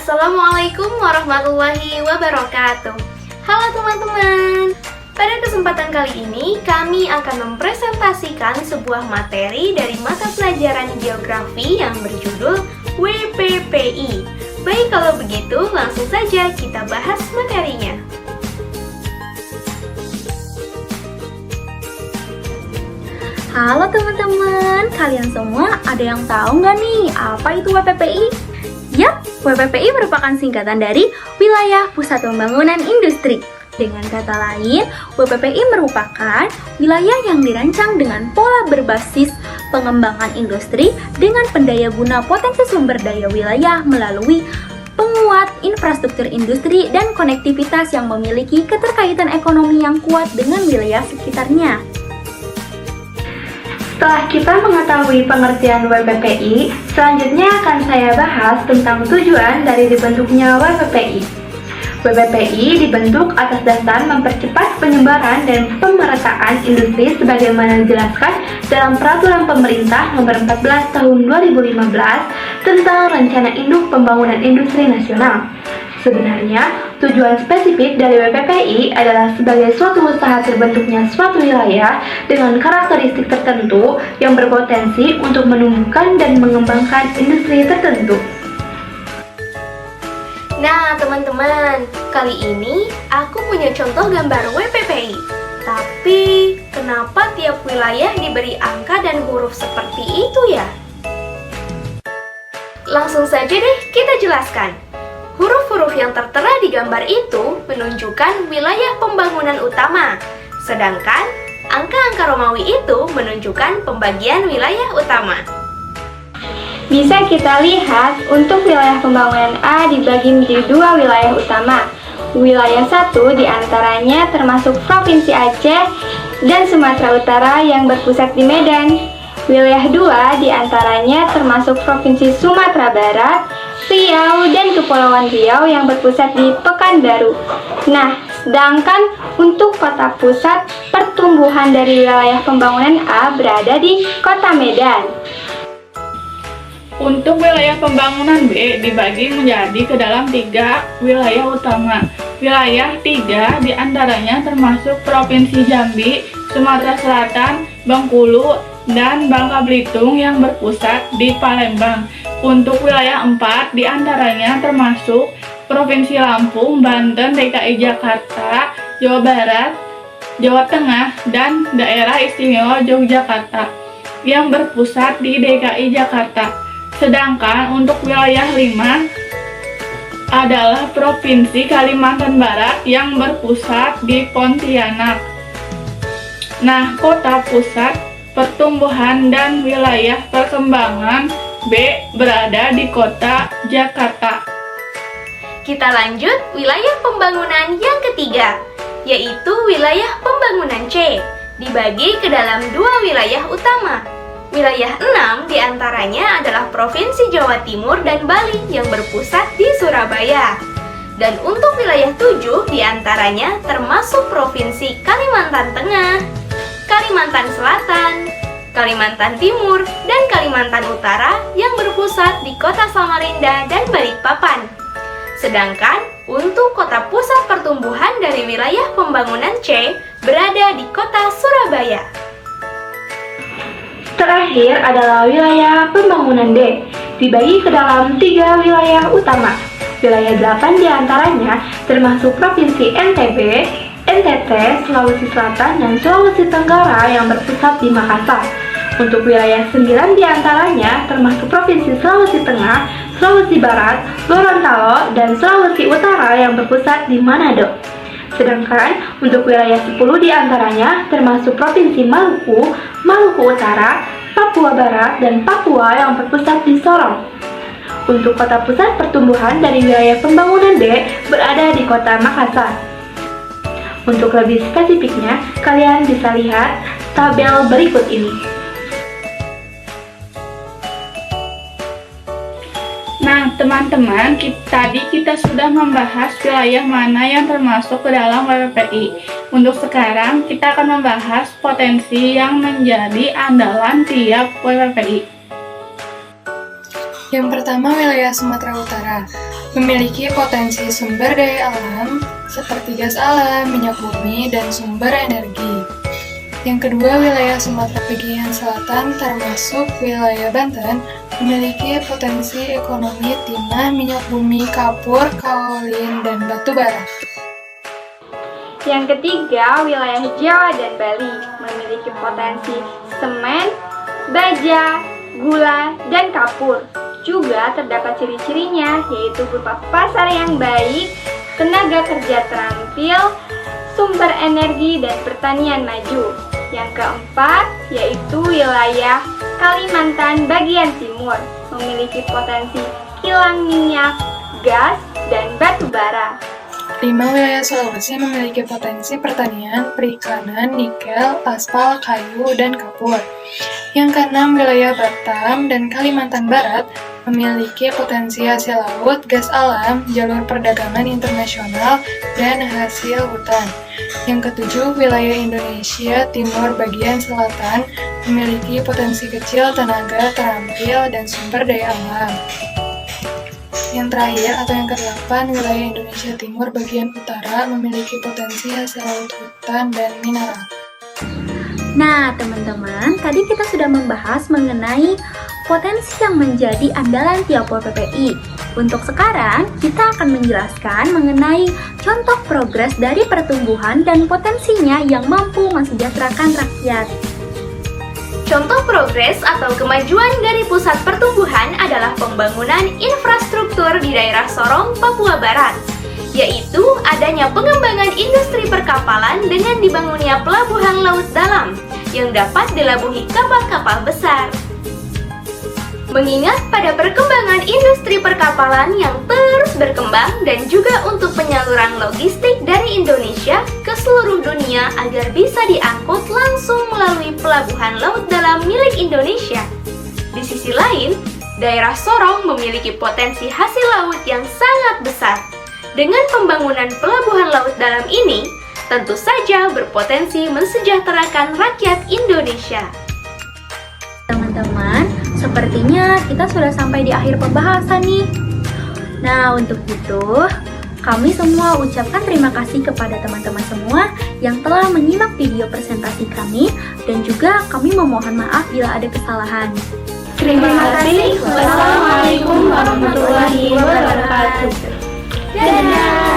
Assalamualaikum warahmatullahi wabarakatuh. Halo teman-teman. Pada kesempatan kali ini kami akan mempresentasikan sebuah materi dari mata pelajaran geografi yang berjudul WPPI. Baik, kalau begitu langsung saja kita bahas materinya. Halo teman-teman, kalian semua ada yang tahu nggak nih apa itu WPPI? Yap, WPPI merupakan singkatan dari Wilayah Pusat Pembangunan Industri. Dengan kata lain, WPPI merupakan wilayah yang dirancang dengan pola berbasis pengembangan industri dengan pendaya guna potensi sumber daya wilayah melalui penguat infrastruktur industri dan konektivitas yang memiliki keterkaitan ekonomi yang kuat dengan wilayah sekitarnya. Setelah kita mengetahui pengertian WPPI, selanjutnya akan saya bahas tentang tujuan dari dibentuknya WPPI. WPPI dibentuk atas dasar mempercepat penyebaran dan pemerataan industri sebagaimana dijelaskan dalam Peraturan Pemerintah Nomor 14 Tahun 2015 tentang Rencana Induk Pembangunan Industri Nasional. Sebenarnya, tujuan spesifik dari WPPI adalah sebagai suatu usaha terbentuknya suatu wilayah dengan karakteristik tertentu yang berpotensi untuk menumbuhkan dan mengembangkan industri tertentu. Nah teman-teman, kali ini aku punya contoh gambar WPPI. Tapi, kenapa tiap wilayah diberi angka dan huruf seperti itu ya? Langsung saja deh kita jelaskan. Huruf-huruf yang tertera di gambar itu menunjukkan wilayah pembangunan utama, sedangkan angka-angka Romawi itu menunjukkan pembagian wilayah utama. Bisa kita lihat untuk wilayah pembangunan A dibagi menjadi dua wilayah utama. Wilayah 1 diantaranya termasuk Provinsi Aceh dan Sumatera Utara yang berpusat di Medan. Wilayah 2 diantaranya termasuk Provinsi Sumatera Barat, Riau, dan Kepulauan Riau yang berpusat di Pekanbaru. Nah, sedangkan untuk kota pusat pertumbuhan dari wilayah pembangunan A berada di Kota Medan. Untuk wilayah pembangunan B dibagi menjadi ke dalam 3 wilayah utama. Wilayah 3 diantaranya termasuk Provinsi Jambi, Sumatera Selatan, Bengkulu, dan Bangka Belitung yang berpusat di Palembang. Untuk wilayah 4 diantaranya termasuk Provinsi Lampung, Banten, DKI Jakarta, Jawa Barat, Jawa Tengah, dan Daerah Istimewa Yogyakarta yang berpusat di DKI Jakarta. Sedangkan untuk wilayah 5 adalah Provinsi Kalimantan Barat yang berpusat di Pontianak. Nah, kota pusat pertumbuhan dan wilayah perkembangan B berada di kota Jakarta. Kita lanjut wilayah pembangunan yang ketiga, yaitu wilayah pembangunan C, dibagi ke dalam 2 wilayah utama. Wilayah 6 diantaranya adalah Provinsi Jawa Timur dan Bali yang berpusat di Surabaya. Dan untuk wilayah 7 diantaranya termasuk Provinsi Kalimantan Tengah, Kalimantan Selatan, Kalimantan Timur, dan Kalimantan Utara yang berpusat di Kota Samarinda dan Balikpapan. Sedangkan untuk kota pusat pertumbuhan dari wilayah pembangunan C berada di Kota Surabaya. Terakhir adalah wilayah pembangunan D, dibagi ke dalam 3 wilayah utama. Wilayah 8 diantaranya termasuk Provinsi NTB, NTT, Sulawesi Selatan, dan Sulawesi Tenggara yang berpusat di Makassar. Untuk wilayah 9 diantaranya termasuk Provinsi Sulawesi Tengah, Sulawesi Barat, Gorontalo, dan Sulawesi Utara yang berpusat di Manado. Sedangkan untuk wilayah 10 diantaranya termasuk Provinsi Maluku, Maluku Utara, Papua Barat, dan Papua yang berpusat di Sorong. Untuk kota pusat pertumbuhan dari wilayah pembangunan D berada di kota Makassar. Untuk lebih spesifiknya, kalian bisa lihat tabel berikut ini. Nah, teman-teman, tadi kita sudah membahas wilayah mana yang termasuk ke dalam WPPI. Untuk sekarang, kita akan membahas potensi yang menjadi andalan tiap WPPI. Yang pertama, wilayah Sumatera Utara. memiliki potensi sumber daya alam seperti gas alam, minyak bumi, dan sumber energi. Yang kedua, wilayah Sumatera bagian selatan termasuk wilayah Banten memiliki potensi ekonomi timah, minyak bumi, kapur, kaolin, dan batu bara. Yang ketiga, wilayah Jawa dan Bali memiliki potensi semen, baja, gula, dan kapur. Juga terdapat ciri-cirinya, yaitu berupa pasar yang baik, tenaga kerja terampil, sumber energi, dan pertanian maju. Yang keempat, yaitu wilayah Kalimantan bagian timur, memiliki potensi kilang minyak, gas, dan batu bara. 5. Wilayah Sulawesi memiliki potensi pertanian, perikanan, nikel, aspal, kayu, dan kapur. Yang keenam, wilayah Batam dan Kalimantan Barat memiliki potensi hasil laut, gas alam, jalur perdagangan internasional, dan hasil hutan. Yang ketujuh, wilayah Indonesia Timur bagian selatan memiliki potensi kecil, tenaga terampil, dan sumber daya alam. Yang terakhir atau yang kedelapan, wilayah Indonesia Timur bagian utara memiliki potensi hasil laut, hutan, dan mineral. Nah, teman-teman, tadi kita sudah membahas mengenai potensi yang menjadi andalan tiap PPI. Untuk sekarang, kita akan menjelaskan mengenai contoh progres dari pertumbuhan dan potensinya yang mampu mensejahterakan rakyat. Contoh progres atau kemajuan dari pusat pertumbuhan adalah pembangunan infrastruktur di daerah Sorong, Papua Barat, yaitu adanya pengembangan industri perkapalan dengan dibangunnya pelabuhan laut dalam yang dapat dilabuhi kapal-kapal besar. Mengingat pada perkembangan industri perkapalan yang terus berkembang dan juga untuk penyaluran logistik dari Indonesia ke seluruh dunia agar bisa diangkut langsung melalui pelabuhan laut dalam milik Indonesia. Di sisi lain, daerah Sorong memiliki potensi hasil laut yang sangat besar. Dengan pembangunan pelabuhan laut dalam ini, tentu saja berpotensi mensejahterakan rakyat Indonesia. Teman-teman, sepertinya kita sudah sampai di akhir pembahasan nih. Nah, untuk itu, kami semua ucapkan terima kasih kepada teman-teman semua yang telah menyimak video presentasi kami dan juga kami memohon maaf bila ada kesalahan. Terima kasih. Wassalamualaikum warahmatullahi wabarakatuh. Dadah!